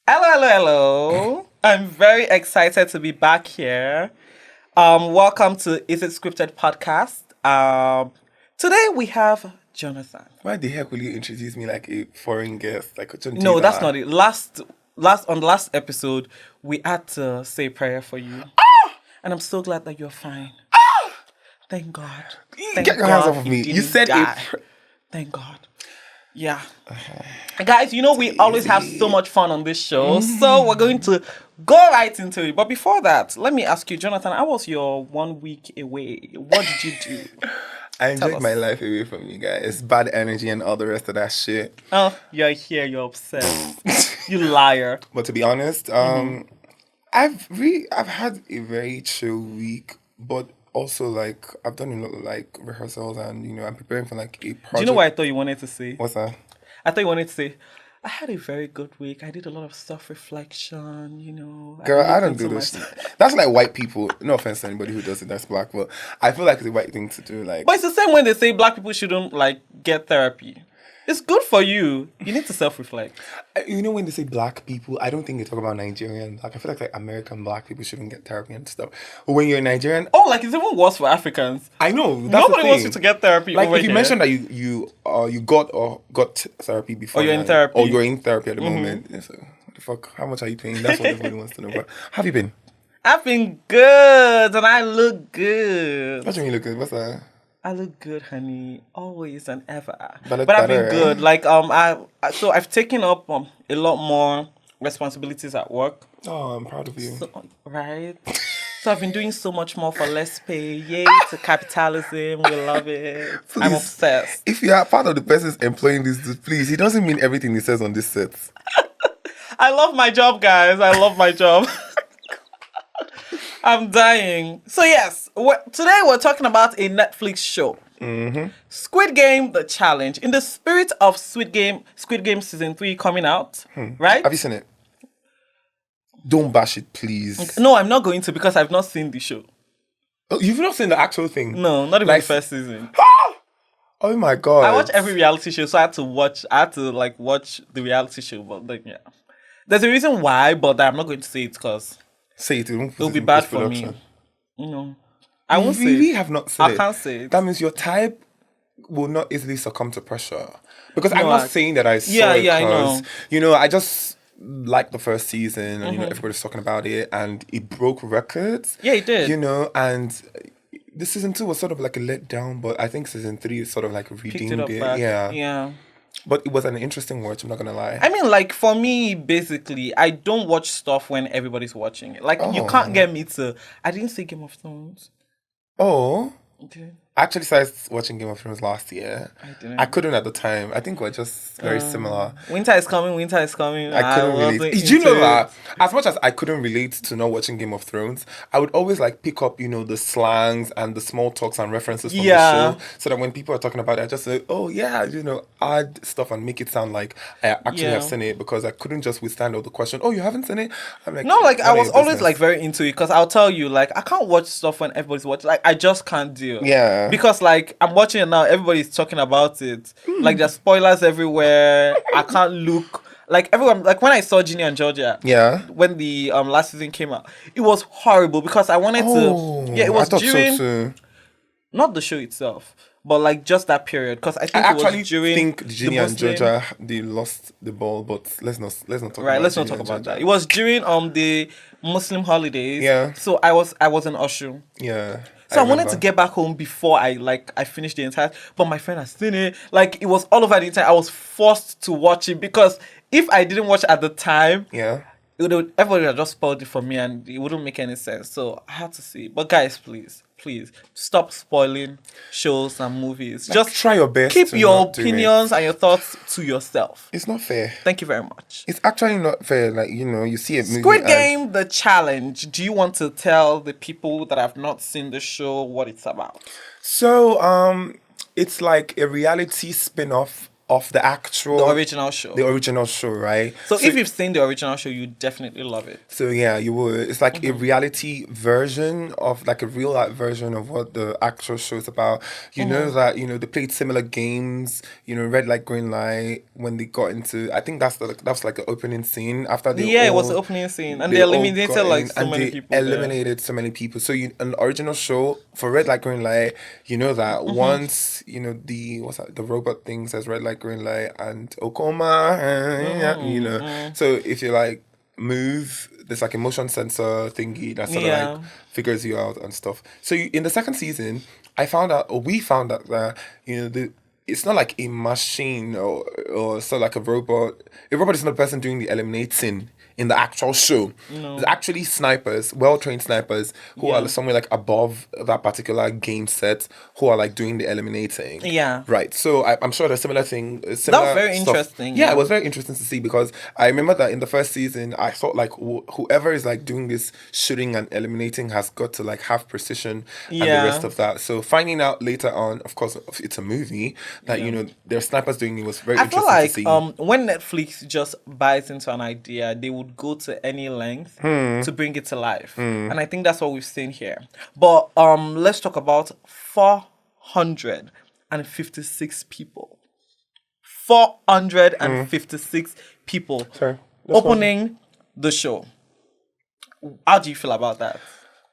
Hello. I'm very excited to be back here. Welcome to Is It Scripted podcast. Today we have Jonathan. Why the heck will you introduce me like a foreign guest? Like, don't do No, that's that. not it. Last on the last episode, we had to say prayer for you, and I'm so glad that you're fine. Thank God. Thank Get your hands God off of me. You didn't said die. Thank God. Yeah. Guys, we always have so much fun on this show. So we're going to go right into it. But before that, let me ask you, Jonathan, how was your 1 week away? What did you do? I enjoyed us. my life away from you guys. Bad energy and all the rest of that shit. Oh, you're here, you're obsessed. You liar. But to be honest, I've had a very chill week, but also like I've done a lot of like rehearsals and I'm preparing for like a project. Do you know what I thought you wanted to say? What's that? I thought you wanted to say, I had a very good week. I did a lot of self-reflection, Girl, I don't do this. That's like white people. No offense to anybody who does it that's black, but I feel like it's the right thing to do. Like, But it's the same when they say black people shouldn't like get therapy. It's good for you. You need to self-reflect. When they say black people, I don't think they talk about Nigerian black. I feel like American black people shouldn't get therapy and stuff. But when you're Nigerian, Oh, like it's even worse for Africans. I know that's Nobody the thing. wants you to get therapy. Like over if you here. mentioned that you got therapy before, Or you're in therapy. or you're in therapy at the moment. Yeah, so what the fuck? How much are you paying? That's what everybody wants to know. But how have you been? I've been good and I look good. What do you mean look good? What's that? I look good, honey, always and ever. But But I've been better, good. Like so I've taken up a lot more responsibilities at work. Oh, I'm proud of you. Right? So I've been doing so much more for less pay. Yay to capitalism. We love it. I'm Please. obsessed. If you are part of the persons employing this dude, please, he doesn't mean everything he says on this set. I love my job, guys. I love my job. I'm dying. So yes, today we're talking about a Netflix show. Squid Game, The Challenge. In the spirit of Squid Game season 3 coming out, right? Have you seen it? Don't bash it, please. No, I'm not going to because I've not seen the show. Oh, you've not seen the actual thing? No, not even Like- the first season. Oh my god. I watch every reality show, so I had to watch the reality show, but then yeah. There's a reason why, but I'm not going to say it because Say it. it'll be bad for me. I won't say really it. have not said I it. can't say it. That means your type will not easily succumb to pressure. Because I'm No, not saying that I saw Yeah, it yeah, I know. because, I just liked the first season and, everybody's talking about it and it broke records. Yeah, it did. And the season 2 was sort of like a letdown, but I think season 3 is sort of like Picked redeemed it up it. back. Yeah. Yeah. But it was an interesting watch, I'm not going to lie. I mean, like, for me, basically, I don't watch stuff when everybody's watching it. Like, you can't get me to... I didn't say Game of Thrones. Oh... Okay. I actually started watching Game of Thrones last year. I didn't. I couldn't at the time. I think we're just very similar. Winter is coming. I couldn't relate. wasn't Did you know into that? it. As much as I couldn't relate to not watching Game of Thrones, I would always like pick up, the slangs and the small talks and references from Yeah. the show, so that when people are talking about it, I just say, "Oh yeah," add stuff and make it sound like I actually Yeah. have seen it because I couldn't just withstand all the question. "Oh, you haven't seen it?" I'm like, No, like, I "None of was your always, business." like, very into it because I'll tell you, like, I can't watch stuff when everybody's watching. Like, I just can't deal. Yeah. Because, like, I'm watching it now, everybody's talking about it. Like, there's spoilers everywhere. I can't look. Like, everyone, like, when I saw Ginny and Georgia, Yeah. when the last season came out, it was horrible because I wanted Oh, to. Yeah, it was I thought during. so too. Not the show itself, but, like, just that period. Because I I think it actually was during. think Ginny the and Muslim- Georgia they lost the ball, but let's not talk about Right, let's not Ginny talk and about Georgia. that. It was during the Muslim holidays. Yeah. So I was in Oshun. Yeah. So I wanted remember. to get back home before I finished the entire. But my friend has seen it. Like, it was all over the internet. I was forced to watch it because if I didn't watch it at the time, Yeah. everybody would have just spoiled it for me and it wouldn't make any sense. So I had to see it. But guys, please stop spoiling shows and movies. Just try your best. keep to your not do it. opinions and your thoughts to yourself. It's not fair. Thank you very much. It's actually not fair. Like you see a movie. Squid and- Game, The Challenge. Do you want to tell the people that have not seen the show what it's about? So it's like a reality spin-off of the actual The original show. right? So if you've seen the original show, you definitely love it. So yeah, you would. It's like a reality version of like a real life version of what the actual show is about. You know that they played similar games. Red light, green light. When they got into, I think that's like the opening scene after they Yeah, it was the opening scene, and they all eliminated got like in, so and many they people. There. eliminated so many people. So an original show for red light, green light. You know that once the what's that, the robot thing says red light, green light, and Okoma. So if you like move, there's like a motion sensor thingy that sort of like figures you out and stuff. So in the second season, we found out that it's not like a machine or sort of like a robot. A robot is not a person doing the eliminating in the actual show. No. There's actually snipers, well-trained snipers who are somewhere like above that particular game set who are like doing the eliminating. Yeah. Right. So I'm sure there's similar thing. That was very interesting. Yeah, it was very interesting to see because I remember that in the first season, I thought like whoever is like doing this shooting and eliminating has got to like have precision and the rest of that. So finding out later on, of course, it's a movie that there are snipers doing it was very interesting to see. I feel like when Netflix just buys into an idea, they would go to any length to bring it to life, and I think that's what we've seen here. But let's talk about 456 people. 456 people opening the show. How do you feel about that?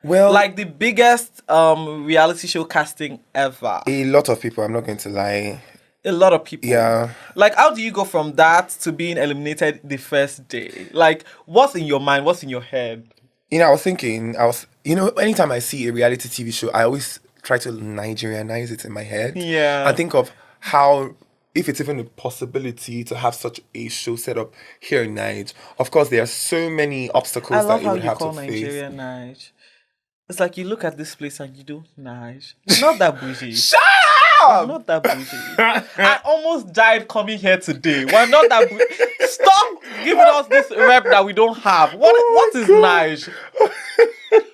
Well, Like the biggest reality show casting ever. a lot of people, I'm not going to lie. A lot of people. Yeah. Like, how do you go from that to being eliminated the first day? Like, what's in your mind? What's in your head? I was thinking, anytime I see a reality TV show, I always try to Nigerianize it in my head. Yeah. And think of how, if it's even a possibility to have such a show set up here in Niger. Of course, there are so many obstacles that you would have to face. Nigeria Niger. It's like you look at this place and you do Niger. Not that bougie. Shut up! We're not that bougie. I almost died coming here today. We're not that bougie. Stop giving us this rep that we don't have. What is Niger?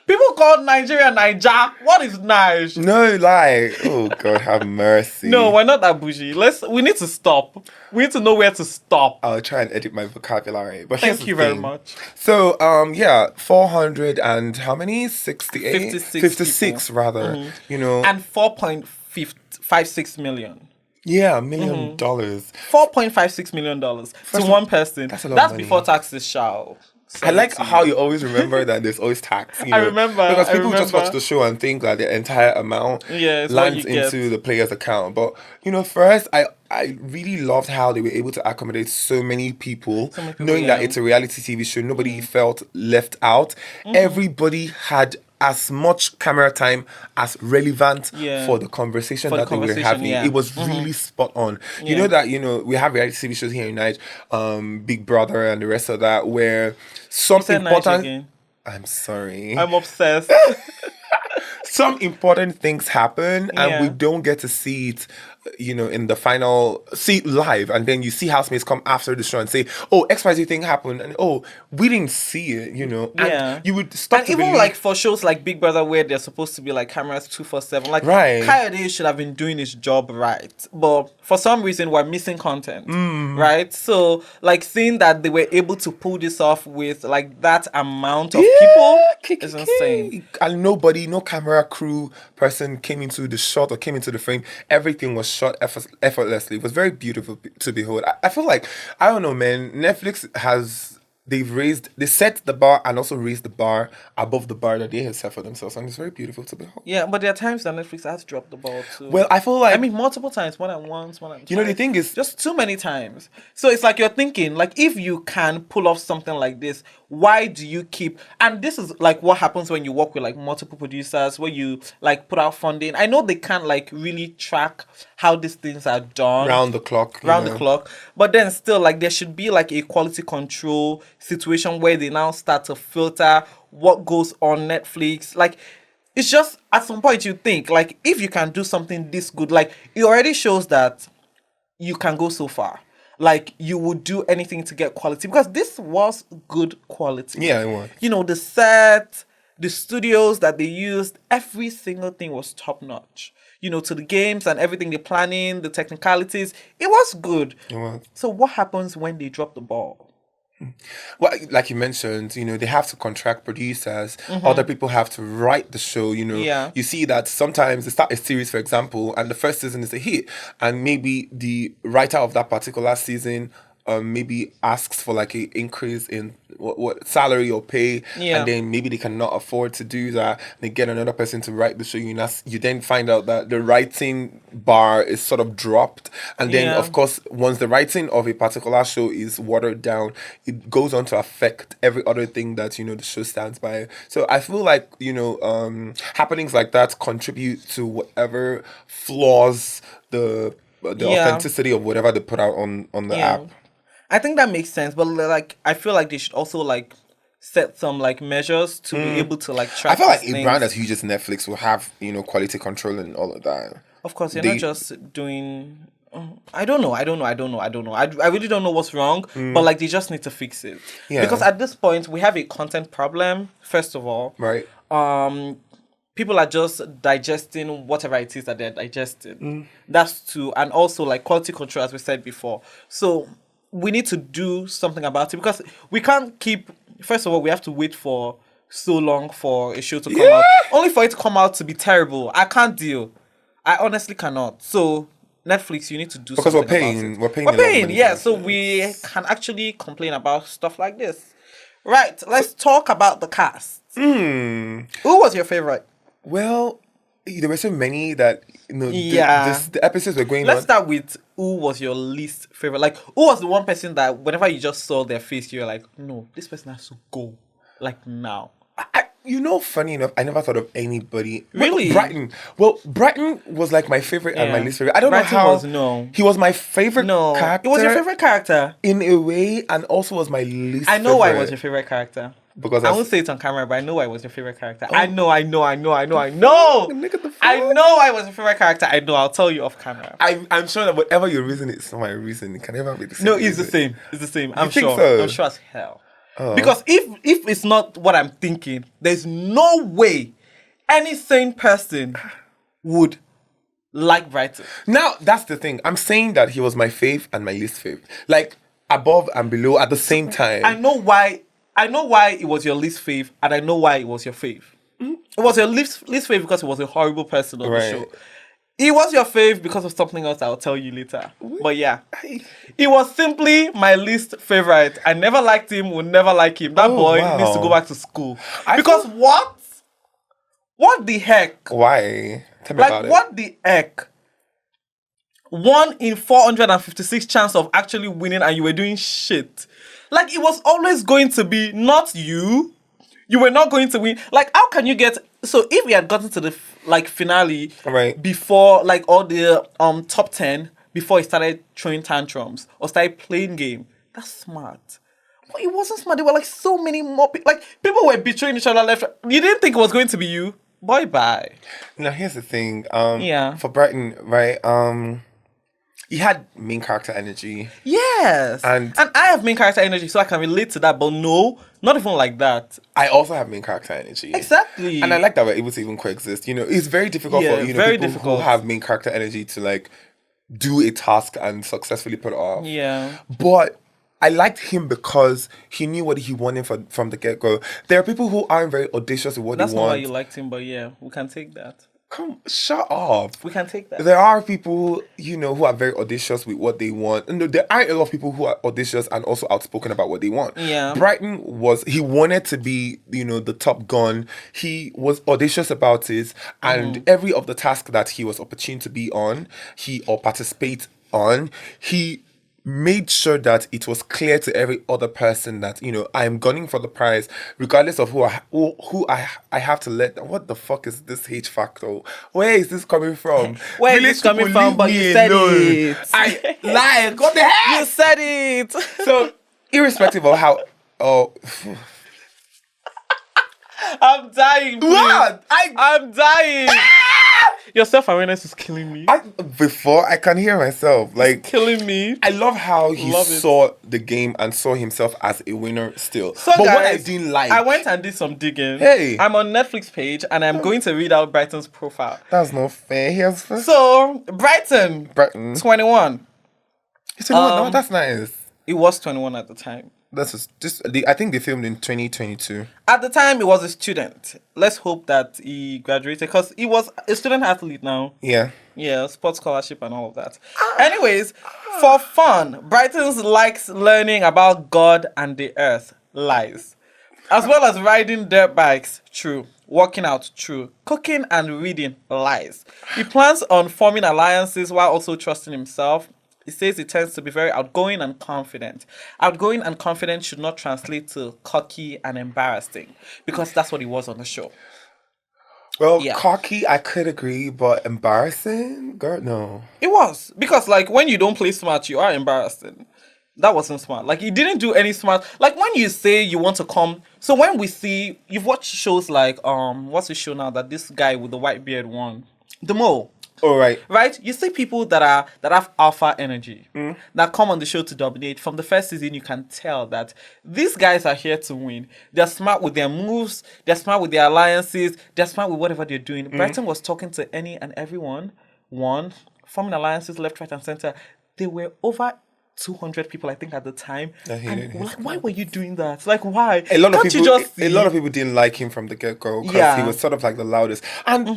People call Nigeria Naija. What is Niger? No, like, oh God, have mercy. No, we're not that bougie. We need to stop. We need to know where to stop. I'll try and edit my vocabulary. But Thank you very much. So, 400 and how many? 68? 56 rather. And 4.56 million. Yeah, $1 million. $4.56 million to one person. That's a lot of That's money. before taxes, shall. I like how you always remember that there's always tax. I remember. Because people just watch the show and think that the entire amount lands into the player's account. But, first, I really loved how they were able to accommodate so many people knowing that it's a reality TV show. Nobody felt left out. Everybody had as much camera time as relevant for the conversation that they were having. It was really spot on. You know that, we have reality TV shows here in Niger, Big Brother and the rest of that, where some important... I'm sorry. I'm obsessed. Some important things happen and we don't get to see it, in the final, see it live. And then you see housemates come after the show and say, oh, XYZ thing happened. And we didn't see it, And you would stop and even like for shows like Big Brother where they're supposed to be like cameras 247, like Kayode should have been doing his job right. But for some reason we're missing content. Right? So like seeing that they were able to pull this off with like that amount of people is insane. And no camera crew person came into the shot or came into the frame. Everything was shot effortlessly. It was very beautiful to behold. I feel like, I don't know, man, Netflix they set the bar and also raised the bar above the bar that they had set for themselves, and it's very beautiful to behold. Yeah, but there are times that Netflix has dropped the ball too. Well, I feel like, multiple times, more than once, more than twice. The thing is, just too many times. So it's like you're thinking, like, if you can pull off something like this, why do you keep? And this is like what happens when you work with like multiple producers, where you like put out funding. I know they can't like really track how these things are done round the clock, but then still, like, there should be like a quality control situation where they now start to filter what goes on Netflix. Like, it's just at some point you think, like, if you can do something this good, like, it already shows that you can go so far. Like, you would do anything to get quality, because this was good quality. Yeah, it was. The set, the studios that they used, every single thing was top notch. to the games and everything, the planning, the technicalities. It was good. It was. So what happens when they drop the ball? Well, like you mentioned, they have to contract producers. Other people have to write the show. Yeah. You see that sometimes they start a series, for example, and the first season is a hit, and maybe the writer of that particular season maybe asks for like an increase in what salary or pay, Yeah. and then maybe they cannot afford to do that. They get another person to write the show. You then find out that the writing bar is sort of dropped, and then Yeah. of course, once the writing of a particular show is watered down, it goes on to affect every other thing that the show stands by. So I feel like happenings like that contribute to whatever flaws the authenticity of whatever they put out on the app. I think that makes sense, but like I feel like they should also like set some like measures to be able to like track. I feel like these a things. brand as huge as Netflix will have quality control and all of that. Of course, you're not just doing. I don't know. I really don't know what's wrong, but like they just need to fix it. Yeah. Because at this point we have a content problem. First of all, Right. People are just digesting whatever it is that they're digesting. That's two, and also like quality control, as we said before. So we need to do something about it because we can't keep. First of all, we have to wait for so long for a show to come out, only for it to come out to be terrible. I can't deal. I honestly cannot. So Netflix, you need to do because something we're paying. about it. We're paying. We're a lot of paying, money yeah. for So Netflix. we can actually complain about stuff like this. Right. Let's talk about the cast. Who was your favorite? Well, there were so many that Yeah. the episodes were going Let's on. start with who was your least favorite. Like, who was the one person that whenever you just saw their face, you're like, no, this person has to go. Like now. Funny enough, I never thought of anybody. Really? Brighton. Well, Brighton was like my favorite and my Yeah. least favorite. I don't Brighton know how. was no. He was my favorite No. character. It was your favorite character. in a way, and also was my least. I know why it favorite. was your favorite character. Because I won't say it on camera, but I know why it was your favorite character. Oh. I know. Look at the I fuck. know why it was your favorite character. I know. I'll tell you off camera. I'm sure that whatever your reason is not my reason. It can never be the same. No, it's the reason. same. It's the same. I'm think sure. so? I'm sure as hell. Oh. Because if it's not what I'm thinking, there's no way any sane person would like Brighton. Now that's the thing. I'm saying that he was my fave and my least fave, like above and below at the same time. I know why it was your least fave, and I know why it was your fave. It was your least fave because he was a horrible person on the Right. show. It was your fave because of something else I'll tell you later. But yeah, it was simply my least favorite. I never liked him, will never like him. That boy wow. needs to go back to school. I Because thought- what? What the heck? Why? Tell me Like, about what the heck? 1 in 456 chance of actually winning and you were doing shit. Like, it was always going to be not you. You were not going to win. Like, how can you get... So, if we had gotten to the, finale... Right. Before, all the top 10, before he started throwing tantrums or started playing game, that's smart. But it wasn't smart. There were, so many more people. People were betraying each other left. You didn't think it was going to be you? Boy, bye. Now here's the thing. Yeah. For Brighton, right? He had main character energy. Yes. And I have main character energy, so I can relate to that. But no, not even like that. I also have main character energy. Exactly. And I like that we're able to even coexist. It's very difficult for very people difficult. who have main character energy to do a task and successfully put it off. Yeah. But I liked him because he knew what he wanted from the get-go. There are people who aren't very audacious with what That's they not want. why you liked him, but yeah, we can take that. Come, shut up. We can take that. There are people, who are very audacious with what they want. And there are a lot of people who are audacious and also outspoken about what they want. Yeah. Brighton he wanted to be, the top gun. He was audacious about it. And every of the tasks that he was opportune to be on, or participate on, he made sure that it was clear to every other person that I'm gunning for the prize, regardless of who I have to let. What the fuck is this H factor? Where is this coming from? Where is this coming from? But you said it. I lied. What the heck? You said it. So irrespective of how. Oh, I'm dying. Please. what? I'm dying. Your self-awareness is killing me. Before I can hear myself, like it's killing me. I love how he saw the game and saw himself as a winner still. So but guys, what I didn't like, I went and did some digging. Hey, I'm on Netflix page and I'm going to read out Brighton's profile. That's not fair. So Brighton, 21. He's 21. No, that's nice. It was 21 at the time. I think they filmed in 2022. At the time, he was a student. Let's hope that he graduated because he was a student athlete now. Yeah. Yeah, sports scholarship and all of that. Anyways, for fun, Brighton likes learning about God and the earth. Lies. As well as riding dirt bikes. True. Working out. True. Cooking and reading. Lies. He plans on forming alliances while also trusting himself. He says he tends to be very outgoing and confident. Outgoing and confident should not translate to cocky and embarrassing because that's what he was on the show. Well, cocky, I could agree, but embarrassing? Girl, no. It was. Because, like, when you don't play smart, you are embarrassing. That wasn't smart. Like, he didn't do any smart. Like, when you say you want to come... So, when we see... You've watched shows like... What's the show now that this guy with the white beard won? The Mole. Oh, right. Right? You see people that have alpha energy that come on the show to dominate. From the first season, you can tell that these guys are here to win. They're smart with their moves. They're smart with their alliances. They're smart with whatever they're doing. Brighton was talking to any and everyone. Forming alliances left, right, and center. They were over 200 people, I think, at the time. And like, why were you doing that? Like, why? A lot of people didn't like him from the get-go because he was sort of like the loudest. And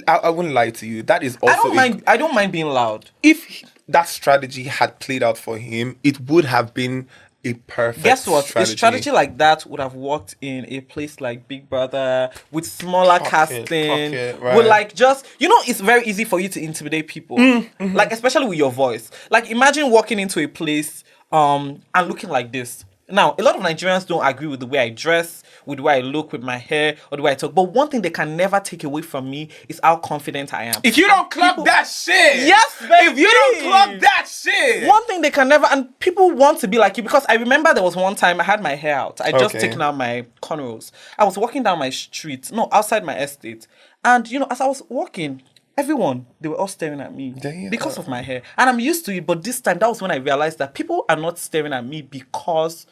I wouldn't lie to you. That is also... I don't mind being loud. If that strategy had played out for him, it would have been a perfect Guess what? A strategy like that would have worked in a place like Big Brother with smaller casting. Right. With like just, it's very easy for you to intimidate people. Like, especially with your voice. Like, imagine walking into a place and looking like this. Now, a lot of Nigerians don't agree with the way I dress, with the way I look, with my hair, or the way I talk. But one thing they can never take away from me is how confident I am. If you don't clock that shit! Yes, baby! If you don't clock that shit! One thing they can never... And people want to be like you because I remember there was one time I had my hair out. I just taken out my cornrows. I was walking down my street. No, outside my estate. And, as I was walking... Everyone, they were all staring at me because of my hair. And I'm used to it, but this time, that was when I realized that people are not staring at me because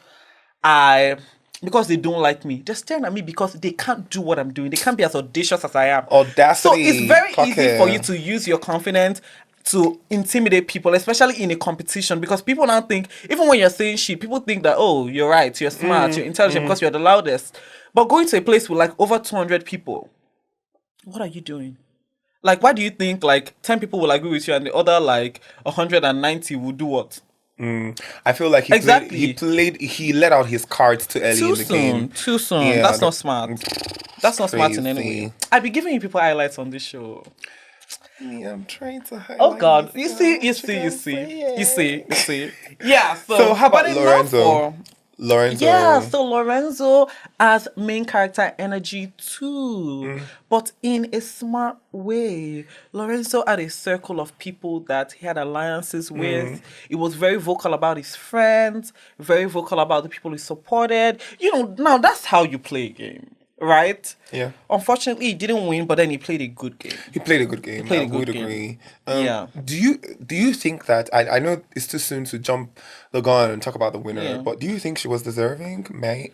they don't like me. They're staring at me because they can't do what I'm doing. They can't be as audacious as I am. Audacity. So it's very easy for you to use your confidence to intimidate people, especially in a competition, because people now think, even when you're saying shit, people think that, oh, you're right, you're smart, you're intelligent because you're the loudest. But going to a place with like over 200 people, what are you doing? Like, why do you think, like, 10 people will agree with you and the other, like, 190 will do what? I feel like he let out his cards too early in the game. Too soon. Yeah, that's not smart. That's not smart in any way. I'd be giving you people highlights on this show. Yeah, I'm trying to highlight. Oh, God. You see. Yeah, so how about Lorenzo? Yeah, so Lorenzo has main character energy too, but in a smart way. Lorenzo had a circle of people that he had alliances with. He was very vocal about his friends, very vocal about the people he supported. Now that's how you play a game, right? Yeah. Unfortunately, he didn't win, but then he played a good game. I would agree. Do you think that I know it's too soon to jump the gun and talk about the winner, but do you think she was deserving? May?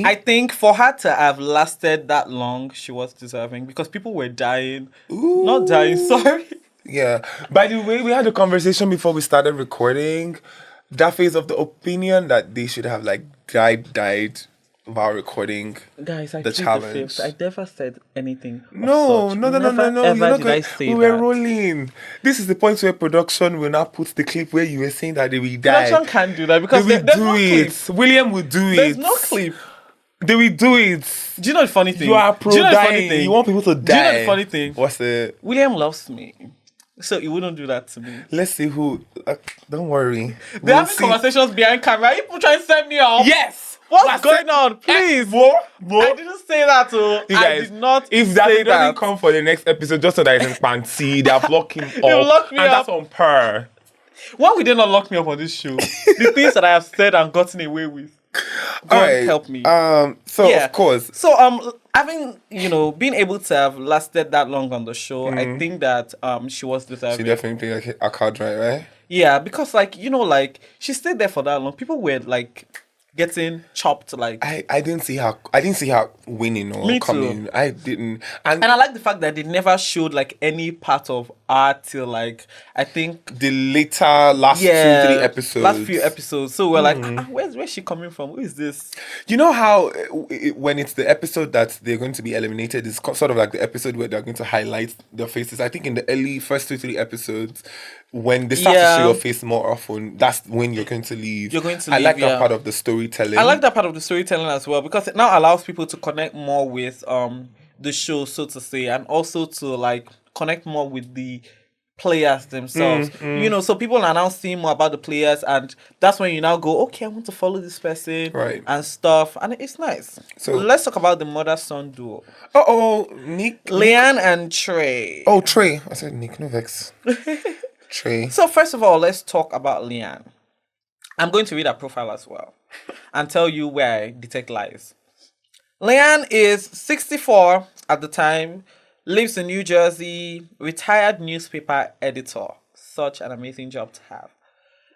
I think for her to have lasted that long, she was deserving because people were dying. Ooh. Not dying, sorry. Yeah. By the way, we had a conversation before we started recording. That phase of the opinion that they should have like died while recording. Guys, I the challenge. I never said anything. No. We were rolling. This is the point where production will now put the clip where you were saying that they will die. Production can't do that because they will do it. Clip. William will do it. There's no clip. They will do it. Do you know the funny thing? You are dying. You want people to die. Do you know the funny thing? What's it? William loves me. So he wouldn't do that to me. Let's see who. Don't worry. They're having conversations behind camera. People trying to set me off. Yes. What's going on? Please. I didn't say that. I did not if that doesn't come for the next episode, just so that it's in fancy, they're blocking up. You lock me and up. That's on per. Why would they not lock me up on this show? The things that I have said and gotten away with. God help me. Of course. So having, being able to have lasted that long on the show, I think that she was deserving. She definitely played a card right? Yeah, because she stayed there for that long. People were getting chopped I didn't see her winning or Me coming. too. I didn't. And I like the fact that they never showed any part of her till I think the later last 2-3 episodes. Last few episodes. So we're where's she coming from? Who is this? You know how when it's the episode that they're going to be eliminated, it's sort of like the episode where they're going to highlight their faces. I think in the early first 2-3 episodes, when they start to show your face more often, that's when you're going to leave. I like that part of the storytelling. I like that part of the storytelling as well, because it now allows people to connect more with the show, so to say, and also to connect more with the players themselves. So people are now seeing more about the players, and that's when you now go, okay, I want to follow this person, right, and stuff, and it's nice. So let's talk about the mother-son duo. Nick, Leanne and Trey. Oh, Trey. I said Nick, no vex. Trey. So first of all, let's talk about Leanne. I'm going to read her profile as well and tell you where I detect lies. Leanne is 64 at the time, lives in New Jersey, retired newspaper editor. Such an amazing job to have.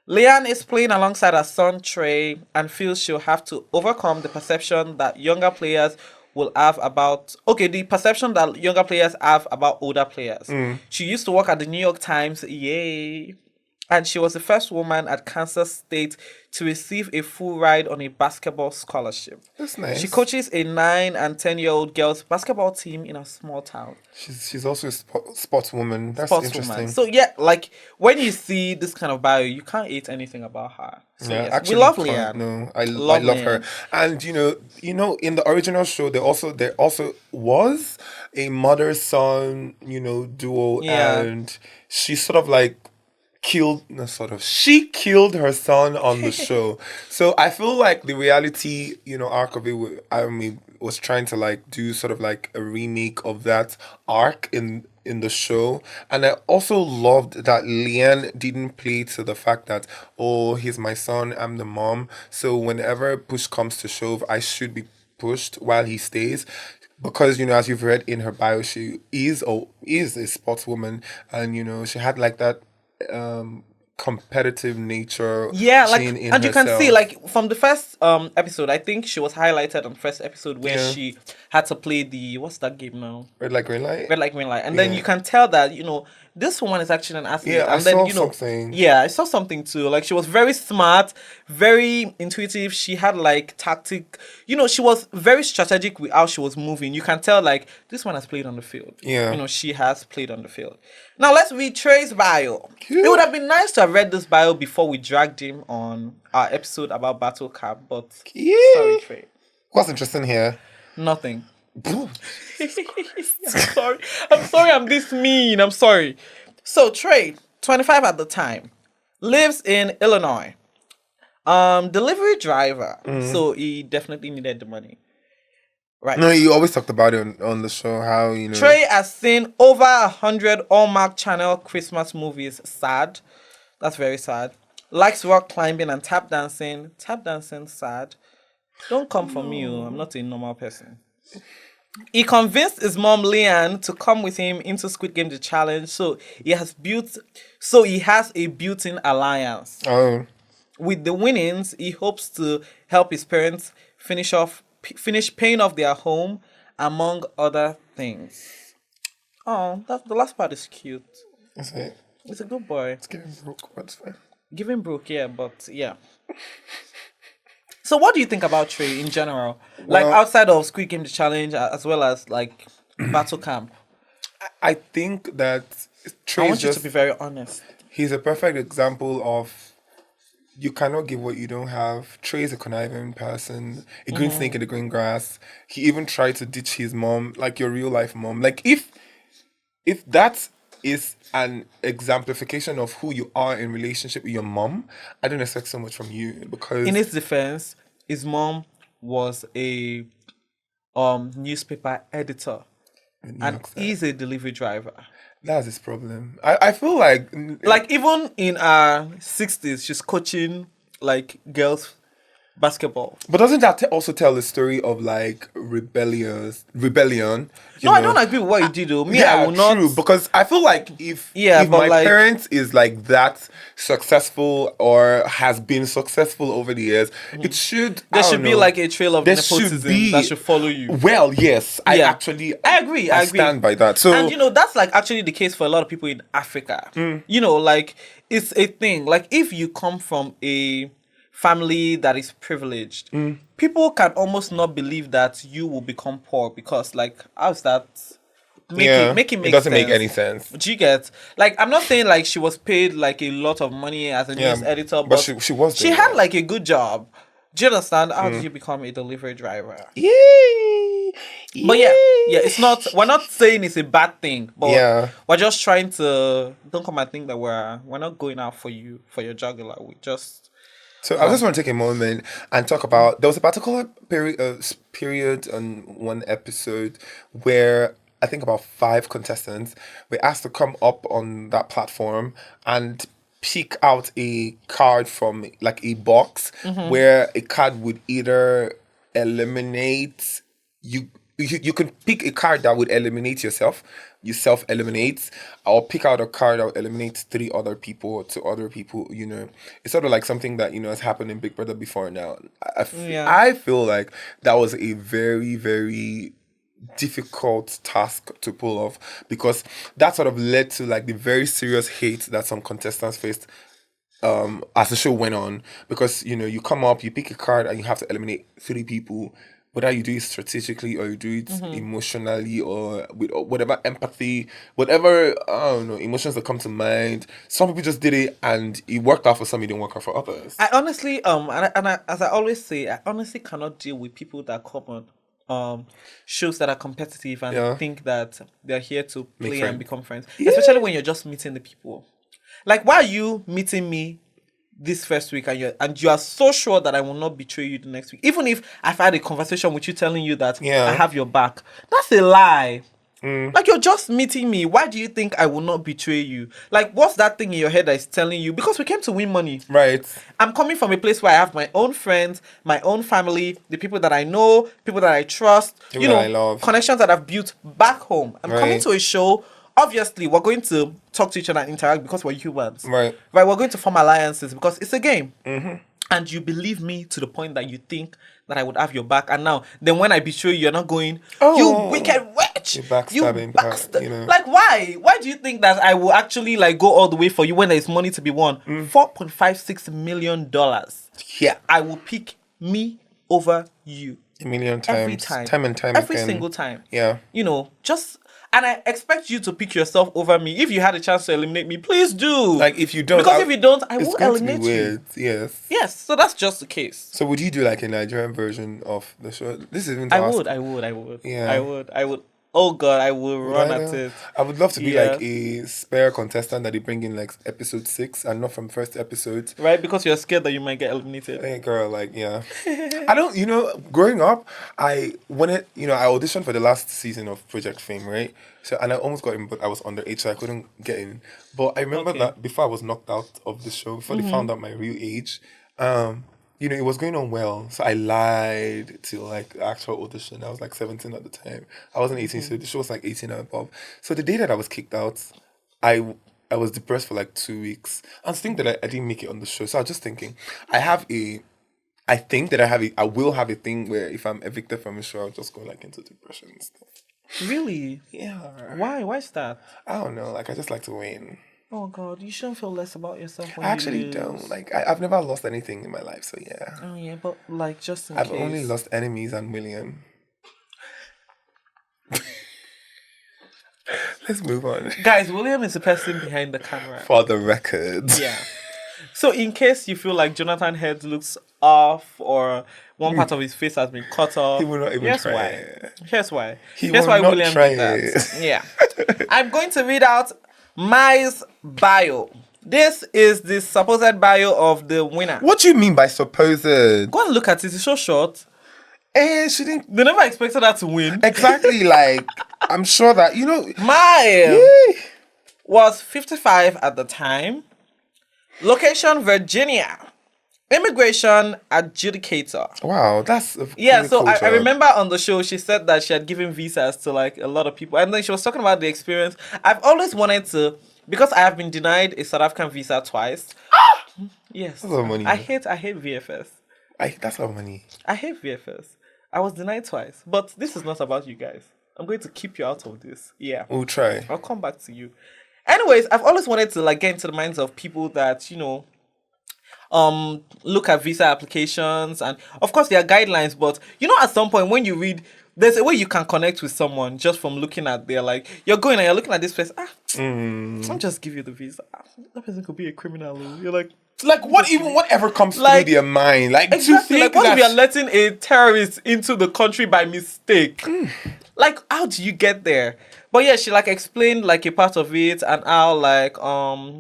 Leanne is playing alongside her son Trey and feels she'll have to overcome the perception that younger players will have about older players. She used to work at the New York Times, yay, and she was the first woman at Kansas State to receive a full ride on a basketball scholarship. That's nice. She coaches a 9 and 10-year-old girls basketball team in a small town. She's also a sportswoman. That's interesting. So yeah, when you see this kind of bio, you can't hate anything about her. So yeah, yes, actually, we love Leanne. No, I love her. And in the original show, there also was a mother-son, duo, and she she killed her son on the show. So I feel like the reality, arc of it, was trying to do sort of a remake of that arc in the show. And I also loved that Leanne didn't play to the fact that, oh, he's my son, I'm the mom, so whenever push comes to shove, I should be pushed while he stays. Because, as you've read in her bio, she is a sportswoman, and, she had that competitive nature. Yeah, and herself. You can see from the first episode, I think she was highlighted on the first episode where she had to play the, what's that game now? Red light, green light. Red light, green light. And then you can tell that, this woman is actually an athlete. Yeah, and I saw something. Yeah, I saw something too. She was very smart, very intuitive. She had tactic. She was very strategic with how she was moving. You can tell this one has played on the field. Yeah. She has played on the field. Now let's read Trey's bio. It would have been nice to have read this bio before we dragged him on our episode about Battle Cap, but sorry, Trey. What's interesting here? Nothing. I'm sorry. I'm this mean. I'm sorry. So Trey, 25 at the time, lives in Illinois. Delivery driver. So he definitely needed the money. Right. No, you always talked about it on the show, how, Trey has seen over 100 Hallmark Channel Christmas movies. Sad. That's very sad. Likes rock climbing and tap dancing. Tap dancing, sad. Don't come for me. I'm not a normal person. He convinced his mom Leanne to come with him into Squid Game the challenge. So he has a built-in alliance. Oh. With the winnings, he hopes to help his parents finish paying off their home, among other things. Oh, the last part is cute. Is it? It's a good boy. It's giving broke. What's fine. Giving broke, yeah, but yeah. So what do you think about Trey in general? Outside of Squid Game the challenge, as well as Battle Camp? I think that Trey, I want you to be very honest. He's a perfect example of you cannot give what you don't have. Trey is a conniving person, a green snake in the green grass. He even tried to ditch his mom, your real life mom. If that is an exemplification of who you are in relationship with your mom, I don't expect so much from you, because in his defense, his mom was a newspaper editor and he's a delivery driver. That's his problem. I feel like even in her 60s, she's coaching girls basketball. But doesn't that also tell the story of like rebellion? No, I don't agree with what you did though. Me, yeah, I will not. True, because I feel like if my parent is like that successful or has been successful over the years, it should there should be like a trail of nepotism that should follow you. Well, yes, I agree. I stand by that. So, and that's like actually the case for a lot of people in Africa. Like it's a thing. Like if you come from a family that is privileged, people can almost not believe that you will become poor because like how's that make it doesn't make any sense. Do you get? Like I'm not saying like she was paid like a lot of money as a news editor, but she had like a good job. Do you understand? How did you become a delivery driver? But it's not. We're not saying it's a bad thing, but we're just trying to don't come and think that we're not going out for you for your jugular. We just. So I just want to take a moment and talk about, there was a particular period on one episode where I think about 5 contestants were asked to come up on that platform and pick out a card from like a box where a card would either eliminate you. You can pick a card that would eliminate yourself. You self-eliminate. Or pick out a card that would eliminate 3 other people to other people, It's sort of like something that, has happened in Big Brother before now. I feel like that was a very, very difficult task to pull off because that sort of led to like the very serious hate that some contestants faced as the show went on. Because, you come up, you pick a card and you have to eliminate 3 people. Whether you do it strategically or you do it emotionally or with whatever empathy, whatever, emotions that come to mind. Some people just did it and it worked out for some, it didn't work out for others. I honestly, as I always say, I honestly cannot deal with people that come on shows that are competitive and think that they're here to play and become friends. Especially when you're just meeting the people. Like, why are you meeting me this first week and you are so sure that I will not betray you the next week, even if I've had a conversation with you telling you that I have your back? That's a lie. Like, you're just meeting me. Why do you think I will not betray you? Like, what's that thing in your head that is telling you? Because we came to win money. Right. I'm coming from a place where I have my own friends, my own family, the people that I know, people that I trust, people that I love, connections that I've built back home. I'm coming to a show. Obviously, we're going to talk to each other and interact because we're humans. Right. We're going to form alliances because it's a game. And you believe me to the point that you think that I would have your back. And now, then when I betray you, you're not going, you wicked witch. You backstabbing. Like, why? Why do you think that I will actually like go all the way for you when there's money to be won? $4.56 million. Yeah. I will pick me over you. A million times. Every time. Time and time Every again. single time. Yeah. And I expect you to pick yourself over me. If you had a chance to eliminate me, please do. Like, if you don't... Because if you don't, I will eliminate you. Weird. Yes. Yes, so that's just the case. So would you do like a Nigerian version of the show? This isn't I would. Yeah. I would. Oh God, I will run at it. I would love to be like a spare contestant that they bring in like episode 6 and not from first episode. Right, because you're scared that you might get eliminated. Hey girl, I don't, growing up, I auditioned for the last season of Project Fame, right? So, and I almost got in, but I was underage, so I couldn't get in. But I remember that before I was knocked out of the show, before they found out my real age, it was going on well. So I lied to like the actual audition. I was like 17 at the time. I wasn't 18, so the show was like 18 and above. So the day that I was kicked out, I was depressed for like 2 weeks. I was thinking that I didn't make it on the show. So I was just thinking, I will have a thing where if I'm evicted from a show, I'll just go like into depression and stuff. Really? Yeah. Why? Why is that? I don't know. Like, I just like to win. Oh God, you shouldn't feel less about yourself when I actually don't. Like, I've never lost anything in my life, so yeah. Oh yeah, but like just in case. I've only lost enemies and William. Let's move on. Guys, William is the person behind the camera. For the record. Yeah. So in case you feel like Jonathan head looks off or one part of his face has been cut off, he will not even try. Here's why. Here's why William did that. Yeah. I'm going to read out Mai's bio. This is the supposed bio of the winner. What do you mean by supposed? Go and look at it. It's so short. She didn't. They never expected her to win. Exactly. Like, I'm sure that Mai was 55 at the time. Location: Virginia. immigration adjudicator. Wow, that's a yeah. really So cool I job. remember on the show she said that she had given visas to like a lot of people, and then she was talking about the experience. I've always wanted to, because I have been denied a South African visa twice. Yes, That's a lot of money. I hate VFS. That's a lot of money. I hate VFS. I was denied twice, but this is not about you guys. I'm going to keep you out of this. Yeah, We'll try. I'll come back to you. Anyways, I've always wanted to like get into the minds of people that, you know, look at visa applications, and of course there are guidelines, but you know, at some point when you read, there's a way you can connect with someone just from looking at their, like, you're going and you're looking at this place. I'll just give you the visa. That person could be a criminal. You're like whatever comes like, through their mind, like exactly. to Like, think what if that you're letting a terrorist into the country by mistake? Like, how do you get there? But yeah, she like explained like a part of it, and how like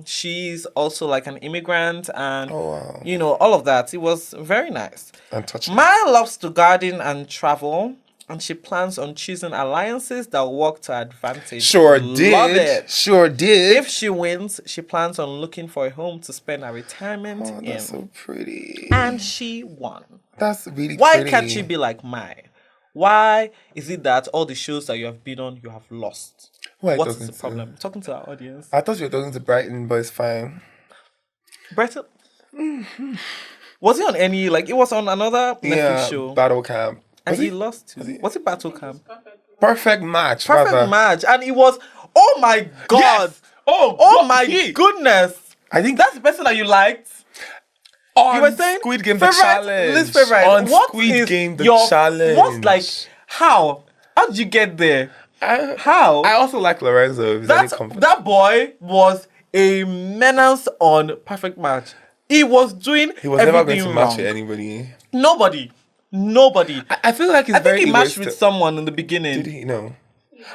she's also like an immigrant, and you know, all of that. It was very nice. Maya loves to garden and travel, and she plans on choosing alliances that work to her advantage. Sure Love it. Sure did. If she wins, she plans on looking for a home to spend her retirement in. That's so pretty. And she won. That's really Why pretty. can't she be like Maya? Why is it that all the shows that you have been on, you have lost? What is the problem? I'm talking to our audience. I thought you were talking to Brighton, but it's fine. Brighton? Was he on any, like, it was on another Netflix show? Battle Camp. And he lost to. Was it Battle Camp? Perfect match. Perfect match. And it was, oh my God. Yes. Oh my goodness. I think that's the person that you liked. On you were saying Squid Game the challenge. Least favorite. On Squid Game the challenge. What's like, how did you get there? How? I also like Lorenzo. That boy was a menace on Perfect Match. He was doing He was never going to match with anybody. Nobody. I feel like I think he matched with someone in the beginning. Did he? No.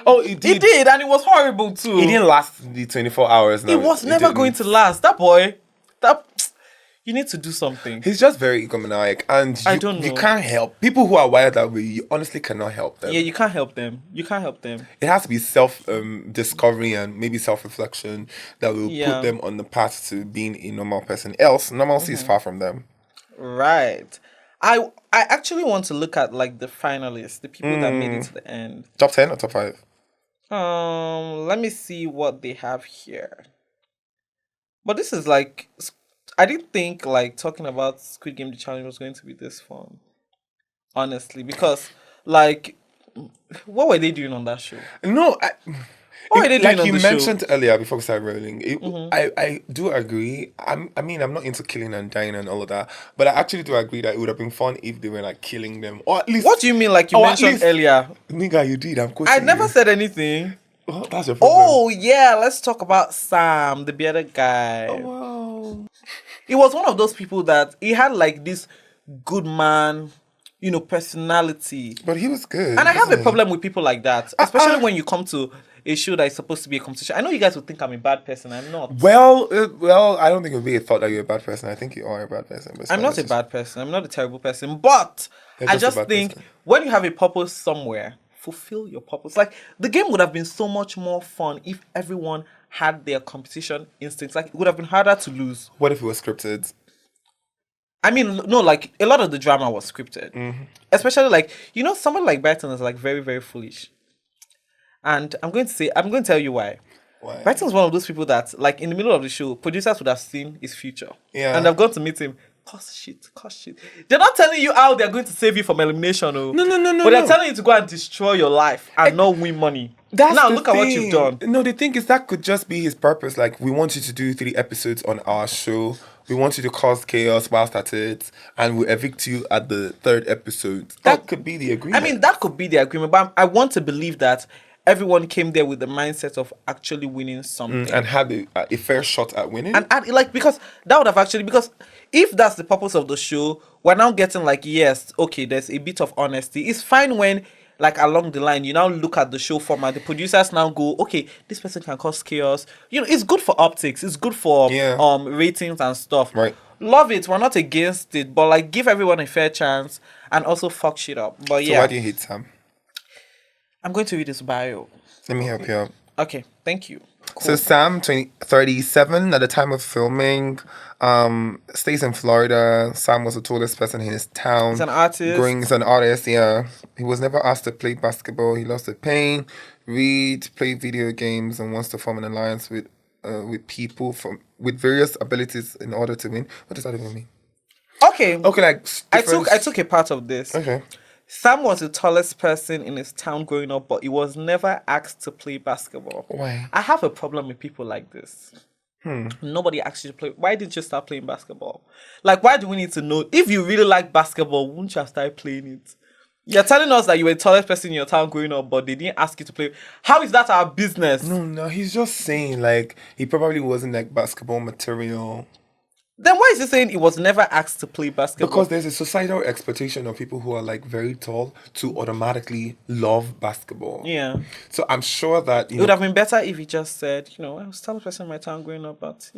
Oh, he did. He did, and it was horrible too. He didn't last the 24 hours. It was never going to last. That boy, you need to do something. He's just very egomaniac, and I don't know. You can't help people who are wired that way. You honestly cannot help them. Yeah, you can't help them. It has to be self discovery and maybe self reflection that will put them on the path to being a normal person. Else, normalcy is far from them. Right. I actually want to look at like the finalists, the people that made it to the end. Top 10 or top 5? Let me see what they have here. But this is like, I didn't think like talking about Squid Game the challenge was going to be this fun. Honestly, because like, what were they doing on that show? No, like you mentioned earlier before we started rolling, I do agree. I mean, I'm not into killing and dying and all of that, but I actually do agree that it would have been fun if they were like killing them, or at least. What do you mean? Like you mentioned earlier, nigga, you did. I never said anything. Oh, that's your problem. Oh yeah, let's talk about Sam, the bearded guy. Oh wow. He was one of those people that he had like this good man, you know, personality. But he was good. And I have a problem with people like that, especially when you come to a show that is supposed to be a competition. I know you guys would think I'm a bad person. I'm not. Well, I don't think it would be a thought that you're a bad person. I think you are a bad person. I'm not a bad person. I'm not a terrible person. But I just think when you have a purpose somewhere, fulfill your purpose. Like, the game would have been so much more fun if everyone had their competition instincts. Like, it would have been harder to lose. What if it was scripted? I mean, no, like, a lot of the drama was scripted. Mm-hmm. Especially, like, you know, somebody like Brighton is, like, very, very foolish. And I'm going to tell you why. Why? Brighton's one of those people that, like, in the middle of the show, producers would have seen his future. Yeah. And I've gone to meet him. Cause shit. They're not telling you how they're going to save you from elimination. No. But they're telling you to go and destroy your life and not win money. Now look at what you've done. No, the thing is that could just be his purpose. Like, we want you to do 3 episodes on our show. We want you to cause chaos whilst at it, and we'll evict you at the 3rd episode. That could be the agreement. I mean, that could be the agreement, but I want to believe that everyone came there with the mindset of actually winning something. And had a fair shot at winning. And like, because that would have actually, because if that's the purpose of the show, we're now getting like, yes, okay, there's a bit of honesty. It's fine when, like, along the line, you now look at the show format, the producers now go, okay, this person can cause chaos. You know, it's good for optics. It's good for ratings and stuff. Right. Love it. We're not against it, but like, give everyone a fair chance and also fuck shit up. But so why do you hate Sam? I'm going to read his bio. Let me help you out. Okay, thank you. So Sam, 37 at the time of filming, stays in Florida. Sam was the tallest person in his town. He's an artist. He's an artist, yeah. He was never asked to play basketball. He loves to paint, read, play video games, and wants to form an alliance with people with various abilities in order to win. What does that even mean? Okay, like I took a part of this. Okay. Sam was the tallest person in his town growing up, but he was never asked to play basketball. Why? I have a problem with people like this. Nobody asked you to play. Why didn't you start playing basketball? Like, why do we need to know? If you really like basketball, wouldn't you have started playing it? You're telling us that you were the tallest person in your town growing up, but they didn't ask you to play. How is that our business? No, he's just saying, like, he probably wasn't, like, basketball material. Then why is he saying he was never asked to play basketball? Because there's a societal expectation of people who are, like, very tall to automatically love basketball. Yeah. So I'm sure that, it would have been better if he just said, I was the tallest person in my town growing up, but,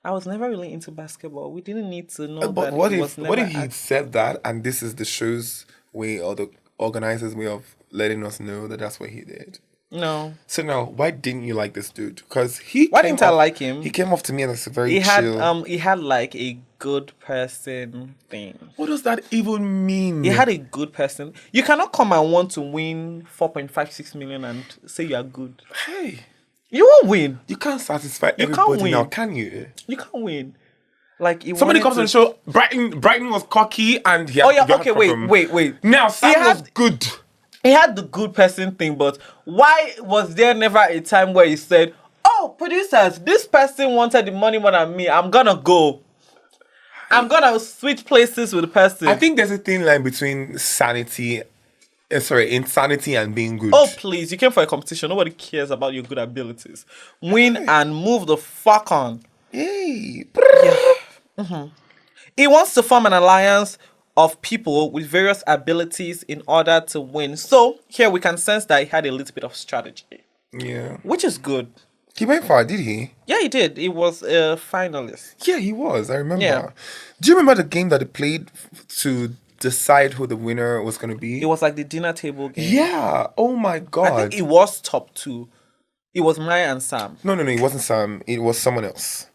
I was never really into basketball. We didn't need to know but that what he if, was never what if he asked. said that, and this is the show's way, or the organizer's way of letting us know that that's what he did? No. So now, why didn't you like this dude? Because why didn't I like him? He came off to me as a very he had chill. he had like a good person thing. What does that even mean? He had a good person. You cannot come and want to win 4.56 million and say you are good. Hey, you won't win. You can't satisfy everybody now, can you? You can't win. Like somebody comes on the show. Brighton was cocky and he had, okay, wait. Now Sam was good. He had the good person thing, but why was there never a time where he said, "Oh, producers, this person wanted the money more than me. I'm gonna go. I'm gonna switch places with the person." I think there's a thin line between insanity and being good. Oh, please. You came for a competition. Nobody cares about your good abilities. Win and move the fuck on. Hey. Yeah. Mm-hmm. He wants to form an alliance of people with various abilities in order to win. So, here we can sense that he had a little bit of strategy. Yeah. Which is good. He went far, did he? Yeah, he did. He was a finalist. Yeah, he was. I remember. Yeah. Do you remember the game that they played to decide who the winner was going to be? It was like the dinner table game. Yeah. Oh my God. I think it was top 2. It was Maya and Sam. No, it wasn't Sam. It was someone else.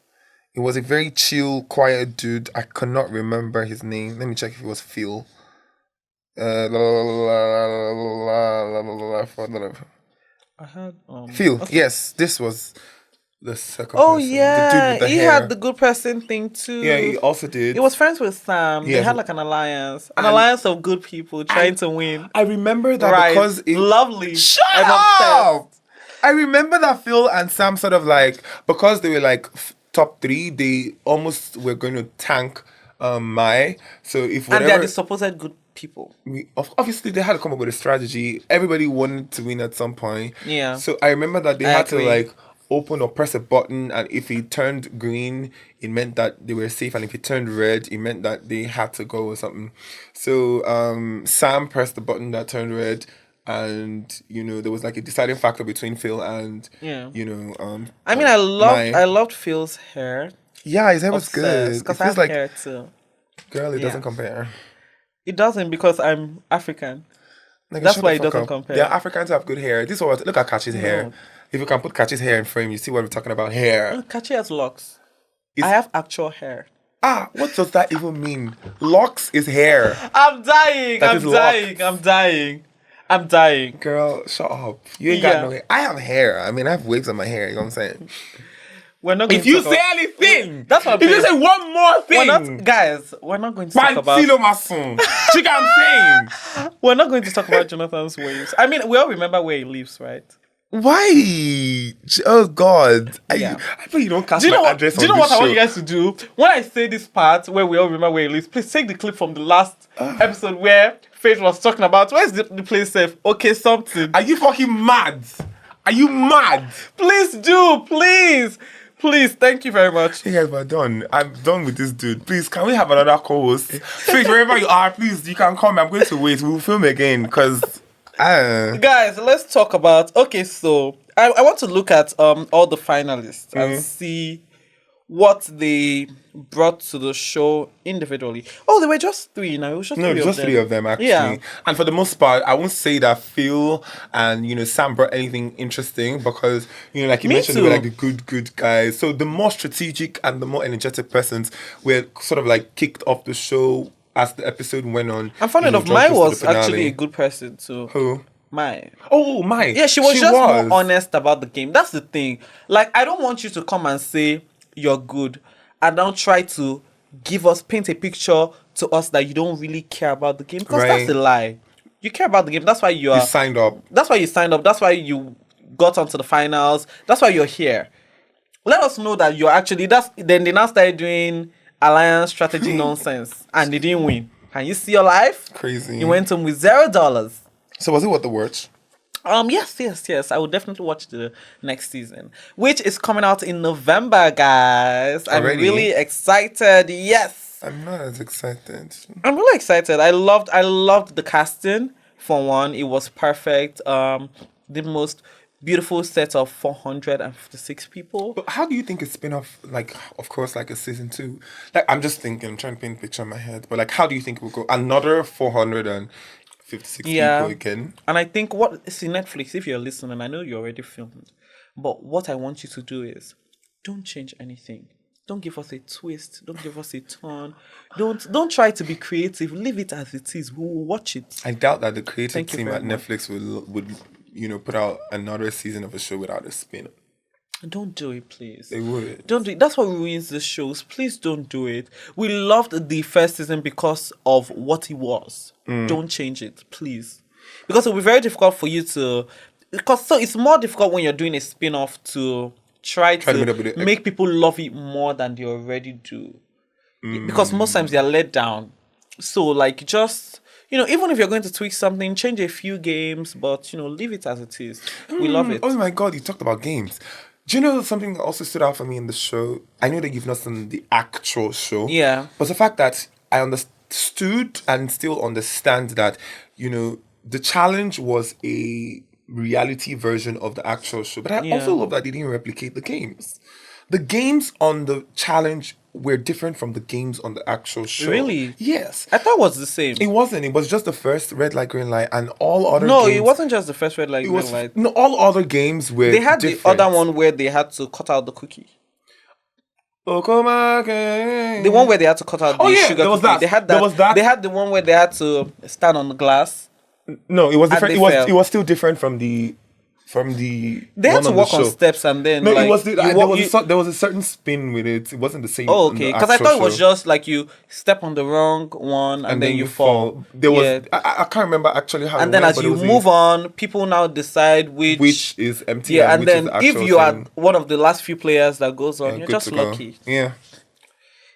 It was a very chill, quiet dude. I cannot remember his name. Let me check if it was Phil. I had Phil. Okay. Yes, this was the second. Oh person. yeah, the dude with the he hair. had the good person thing too. Yeah, he also did. He was friends with Sam. Yeah. They had like an alliance of good people trying to win. I remember that because lovely. Shut up! I remember that Phil and Sam sort of like, because they were like top 3, they almost were going to tank Mai. So if whatever, and they're the supposed good people. Obviously, they had to come up with a strategy. Everybody wanted to win at some point. Yeah. So I remember that they had to like open or press a button, and if it turned green, it meant that they were safe, and if it turned red, it meant that they had to go or something. So Sam pressed the button that turned red. And there was like a deciding factor between Phil and I mean, I loved Phil's hair. Yeah, his hair was good. Because I have like hair too. Girl, it doesn't compare. It doesn't because I'm African. That's why it doesn't compare. Yeah, Africans have good hair. This was look at Kachi's hair. If you can put Kachi's hair in frame, you see what we're talking about. Hair. Kachi has locks. I have actual hair. What does that even mean? Locks is hair. I'm dying. Girl, shut up. You ain't got no hair. I have hair. I mean, I have waves on my hair. You know what I'm saying? We're not going if you say anything, that's what if you say one more thing, we're not going to talk about. You what I'm saying? We're not going to talk about Jonathan's waves. I mean, we all remember where he lives, right? Why? Oh God! I bet you don't cast my address on this show. Do you know what I want you guys to do? When I say this part where we all remember where he lives, please take the clip from the last episode where Faith was talking about where's the place safe? Okay, something. Are you fucking mad? Are you mad? Please do, please. Please, thank you very much. Hey guys, we're done. I'm done with this dude. Please, can we have another co-host? Faith, wherever you are, please, you can come. I'm going to wait. We'll film again because. Guys, let's talk about. Okay, so I want to look at all the finalists and see what they brought to the show individually. Oh, there were just three. Now it was just three of them actually. Yeah. And for the most part, I won't say that Phil and Sam brought anything interesting because like you mentioned, they were like the good guys. So the more strategic and the more energetic persons were sort of like kicked off the show as the episode went on. And funny enough, Mai was actually a good person too. Who? Mai. Oh, Mai. Yeah, she was more honest about the game. That's the thing. Like, I don't want you to come and say you're good and don't try to paint a picture to us that you don't really care about the game, because that's a lie. You care about the game. That's why you signed up. That's why you signed up. That's why you got onto the finals. That's why you're here. Let us know that you're actually. Then they now started doing alliance strategy nonsense and they didn't win. Can you see your life? Crazy. You went home with $0. So was it worth the watch? Yes. I would definitely watch the next season, which is coming out in November, guys. Already? I'm really excited. Yes. I'm not as excited. I'm really excited. I loved the casting. For one, it was perfect. The most beautiful set of 456 people. But how do you think a spin-off, like, of course, like a season 2? Like, I'm just thinking, I'm trying to paint a picture in my head. But, like, how do you think it will go? Another 456 people again? And I think see, Netflix, if you're listening, I know you're already filmed. But what I want you to do is, don't change anything. Don't give us a twist. Don't give us a turn. Don't try to be creative. Leave it as it is. We will watch it. I doubt that the creative team at Netflix would put out another season of a show without a spin. Don't do it, please. They would. Don't do it. That's what ruins the shows. Please don't do it. We loved the first season because of what it was. Don't change it, please. Because it'll be very difficult for you to... So it's more difficult when you're doing a spin-off to try to make people love it more than they already do. Because most times they're let down. So, like, just... even if you're going to tweak something, change a few games, but, leave it as it is. We love it. Oh my God, you talked about games. Do you know something that also stood out for me in the show? I know that you've not seen the actual show. Yeah. But the fact that I understood and still understand that, the challenge was a reality version of the actual show. But I also love that they didn't replicate the games. The games on the challenge were different from the games on the actual show. Really? Yes. I thought it was the same. It wasn't. It was just the first red light, green light, and all other games. No, it wasn't just the first red light, green light. No, all other games were They had different. the other one where they had to cut out the cookie. The one where they had to cut out the sugar cookie. That. They had that. There was that. They had the one where they had to stand on the glass. No, it was different. It was still different from the They had to walk on steps and then it was there was a certain spin with it. It wasn't the same. Oh, okay. Because I thought it was just like you step on the wrong one and then you fall. There was I can't remember actually how. And then as you move on, people now decide which is empty. Yeah, and then if you are one of the last few players that goes on, you're just lucky. Yeah.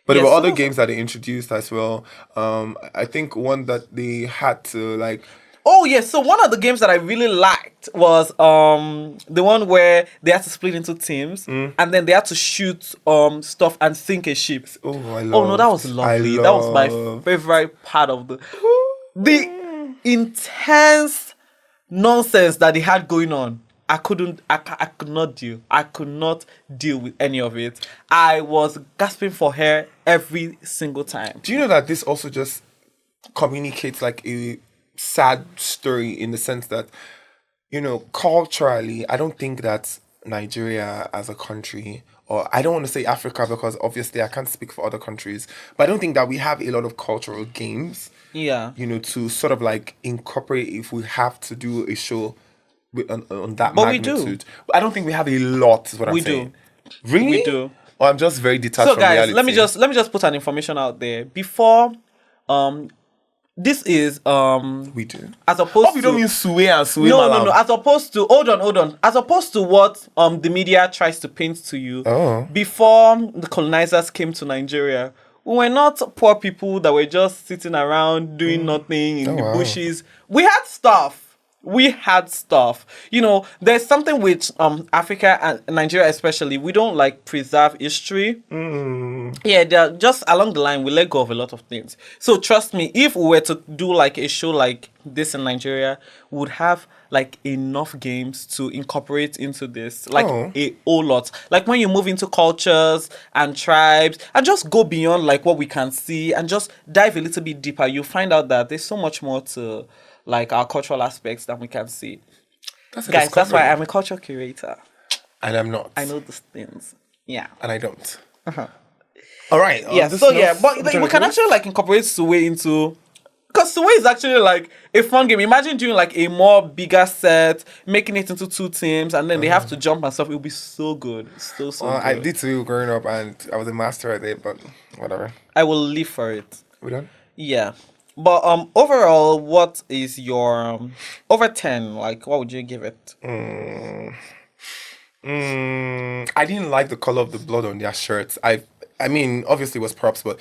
But there were other games that they introduced as well. I think one that they had to like. Oh, yes. So one of the games that I really liked was the one where they had to split into teams and then they had to shoot stuff and sink a ship. Oh, no, that was lovely. That was my favorite part of the intense nonsense that they had going on. I could not deal with any of it. I was gasping for air every single time. Do you know that this also just communicates like a sad story in the sense that, culturally, I don't think that Nigeria as a country, or I don't want to say Africa because obviously I can't speak for other countries, but I don't think that we have a lot of cultural games. Yeah. To sort of like incorporate if we have to do a show on that but magnitude. We do. I don't think we have a lot, is what I'm saying. We do. Really? We do. Or I'm just very detached from reality. reality. So guys, let me just put an information out there. Before this is we do. As opposed we don't mean sway and sway. No. As opposed to hold on. As opposed to what the media tries to paint to you. Before the colonizers came to Nigeria, we were not poor people that were just sitting around doing nothing in the bushes. We had stuff. We had stuff. You know, there's something with Africa and Nigeria especially. We don't like preserve history. Yeah, they're just along the line we let go of a lot of things. So trust me, if we were to do like a show like this in Nigeria, we would have like enough games to incorporate into this. Like a whole lot. Like when you move into cultures and tribes and just go beyond like what we can see and just dive a little bit deeper, you'll find out that there's so much more to like our cultural aspects that we can see. Guys, that's why I'm a culture curator. And I'm not. I know these things. Yeah. And I don't. All right. Yeah, so yeah, but like, we can actually like incorporate Suwe into... Because Suwe is actually like a fun game. Imagine doing like a more bigger set, making it into 2 teams, and then they have to jump and stuff. It would be so good. So good. I did too growing up, and I was a master at it, but whatever. I will live for it. We done? Yeah. But overall, what is your over 10? Like, what would you give it? I didn't like the color of the blood on their shirts. I mean, obviously it was props, but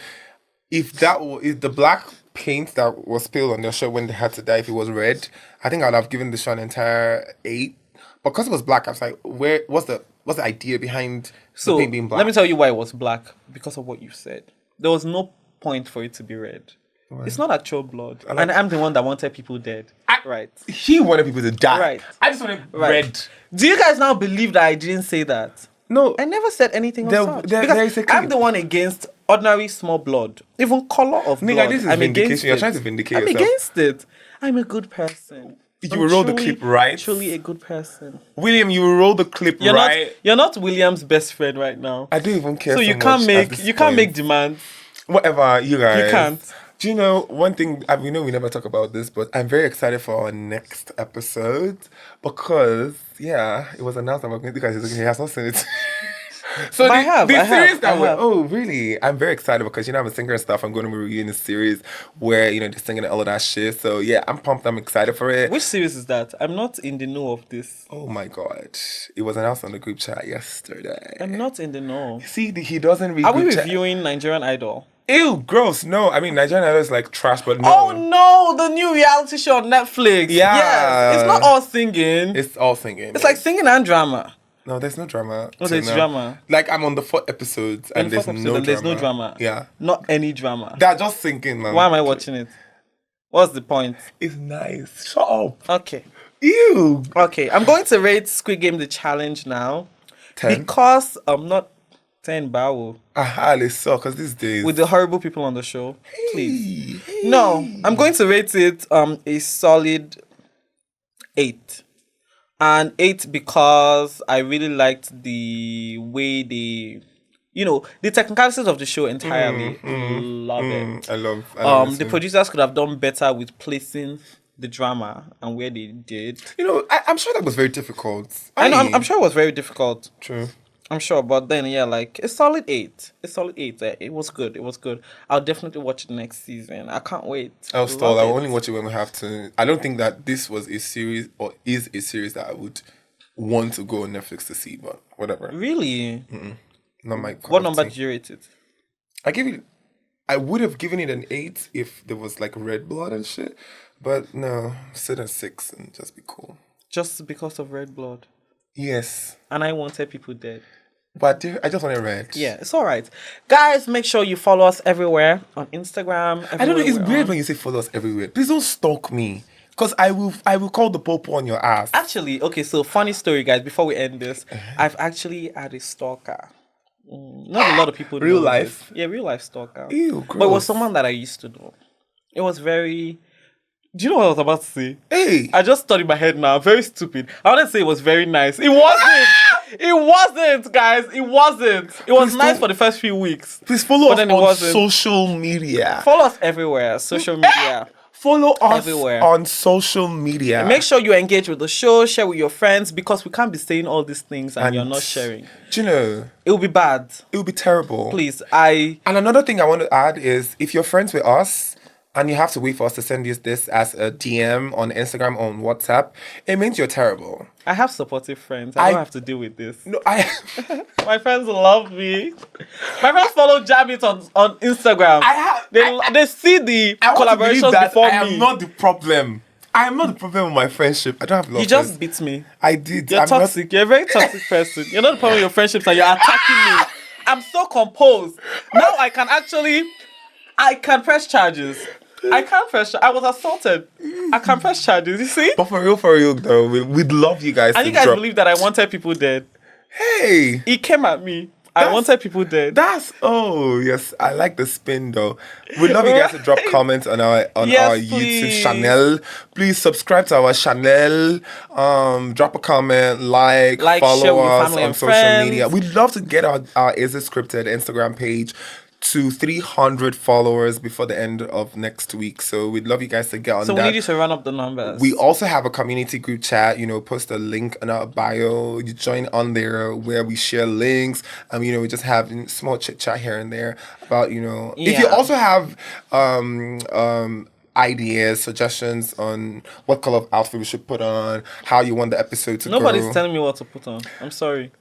if the black paint that was spilled on their shirt when they had to die, if it was red, I think I'd have given the show an entire 8. But because it was black, I was like, what's the idea behind the paint being black? Let me tell you why it was black. Because of what you said. There was no point for it to be red. Right. It's not actual blood. And I'm the one that wanted people dead. Right. He wanted people to die. Right. I just wanted red. Do you guys now believe that I didn't say that? No. I never said anything of such. Because I'm the one against ordinary small blood. Even color of blood. This is I'm vindication. against You're it. trying to vindicate yourself. I'm against it. I'm a good person. You will roll the clip right. Truly a good person. William, you will roll the clip right. You're not William's best friend right now. I don't even care. So you can't make demands. Whatever, you guys. You can't. Do you know one thing? We know we never talk about this, but I'm very excited for our next episode because it was announced that we're going to. You guys, he has not seen it. So I have. Oh, really? I'm very excited because I'm a singer and stuff. I'm going to be reviewing a series where they're singing and all of that shit. So yeah, I'm pumped. I'm excited for it. Which series is that? I'm not in the know of this. Oh my god, it was announced on the group chat yesterday. I'm not in the know. See, he doesn't read. Are we reviewing Nigerian Idol? Ew, gross. No, I mean, Nigerian Idol is like trash, but no. Oh no, the new reality show on Netflix. Yeah. Yes. It's not all singing. It's all singing. It's like singing and drama. No, there's no drama. No, there's drama. Like, I'm on the 4th episode and there's no drama. Yeah. Not any drama. They're just singing, man. Why am I watching it? What's the point? It's nice. Shut up. Okay. Ew. Okay, I'm going to rate Squid Game the challenge now. 10? Because I'm not 10 Bawo. They suck because these days. With the horrible people on the show. Please. No, I'm going to rate it a solid 8. And 8 because I really liked the way the technicalities of the show entirely. Love it. I love the producers could have done better with placing the drama and where they did. I'm sure that was very difficult. I'm sure it was very difficult. True. I'm sure, but then a solid 8. A solid 8. It was good. I'll definitely watch it next season. I can't wait. I'll stall. I'll only watch it when we have to. I don't think that this was a series or is a series that I would want to go on Netflix to see, but whatever. Really? Not my. What number did you rate it? I would have given it an 8 if there was like red blood and shit, but no, sit at 6 and just be cool. Just because of red blood. Yes. And I wanted people dead. But I just wanted red. Yeah, it's all right. Guys, make sure you follow us everywhere on Instagram. I don't know, it's weird when you say follow us everywhere. Please don't stalk me. Because I will call the popo on your ass. Actually, okay, so funny story, guys, before we end this. I've actually had a stalker. Not a lot of people know Real life? This. Yeah, real life stalker. Ew, gross. But it was someone that I used to know. It was very... Do you know what I was about to say? Hey! I just thought in my head now. Very stupid. I want to say it was very nice. It wasn't! It wasn't, guys. It wasn't. It was nice for the first few weeks. Please follow us on social media. Follow us everywhere. Social media. Follow us everywhere on social media. And make sure you engage with the show. Share with your friends because we can't be saying all these things and you're not sharing. Do you know? It will be bad. It will be terrible. Please, And another thing I want to add is if you're friends with us, and you have to wait for us to send you this as a DM on Instagram or on WhatsApp, it means you're terrible. I have supportive friends. I don't have to deal with this. No, My friends love me. My friends follow Jabit on Instagram. They see the collaborations before me. I am not the problem. I'm not the problem with my friendship. I don't have love. You just beat me. I did. You're toxic. You're a very toxic person. You're not the problem with your friendships and you're attacking me. I'm so composed. Now I can press charges. I was assaulted. I can press charges, you see? But for real though, we'd love you guys and you guys believe that I wanted people dead. Hey! He came at me. I wanted people dead. Yes, I like the spin though. We'd love you guys to drop comments on our YouTube channel. Please subscribe to our channel. Drop a comment, like follow us on social media. We'd love to get our Is It Scripted Instagram page to 300 followers before the end of next week. So we'd love you guys to get on that. So we need you to run up the numbers. We also have a community group chat, post a link in our bio. You join on there where we share links and, we just have small chit chat here and there about, if you also have ideas, suggestions on what color of outfit we should put on, how you want the episode to go. Nobody's telling me what to put on. I'm sorry.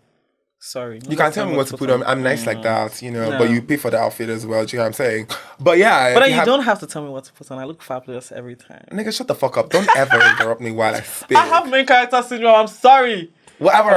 You can't tell me what to put on. I'm nice like that, but you pay for the outfit as well. Do you know what I'm saying? But yeah. But you don't have to tell me what to put on. I look fabulous every time. Nigga, shut the fuck up. Don't ever interrupt me while I speak. I have main character syndrome. I'm sorry. Whatever.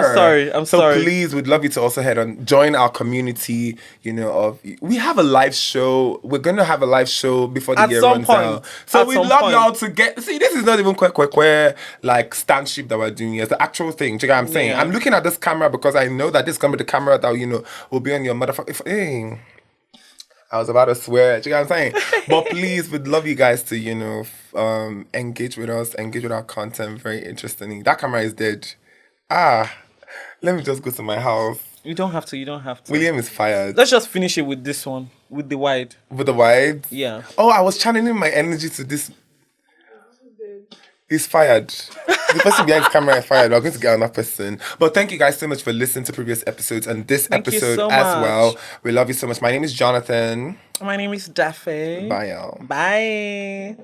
I'm sorry. So please, we'd love you to also join our community, we have a live show. We're going to have a live show before the year runs out. So we'd love y'all to this is not even like stanship that we're doing. It's the actual thing. Do you get what I'm saying? Yeah. I'm looking at this camera because I know that this is going to be the camera that, will be on your motherfucker. I was about to swear. Do you get what I'm saying? But please, we'd love you guys to, engage with us, engage with our content very interestingly. That camera is dead. Let me just go to my house. You don't have to. William is fired. Let's just finish it with this one. With the wide. With the wide? Yeah. Oh, I was channeling my energy to this. He's fired. The person behind the camera is fired. We're going to get another person. But thank you guys so much for listening to previous episodes and this episode so as well. We love you so much. My name is Jonathan. My name is Daffy. Bye, y'all. Bye.